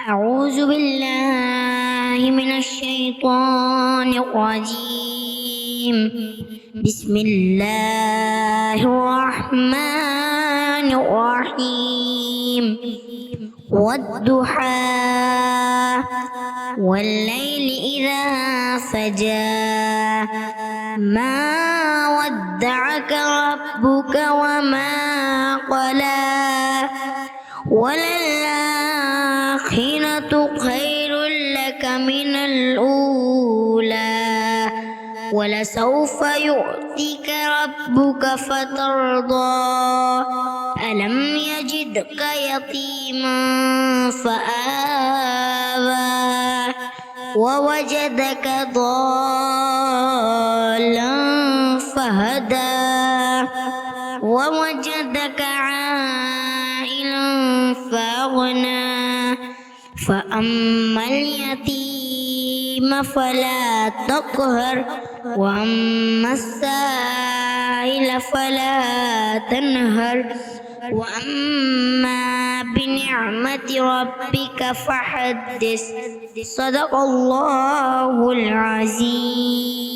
أعوذ بالله من الشيطان الرجيم. بسم الله الرحمن الرحيم. والضحى والليل إذا سجى ما ودعك ربك وما قلى وللآخرة خير لك من الأولى ولسوف يؤتيك ربك فترضى ألم يجدك يتيما فآوى ووجدك ضالا فهدى ووجدك عائلا فأغنى فأما اليتيم فلا تقهر وأما السائل فلا تنهر وأما بنعمة ربك فحدث. صدق الله العظيم.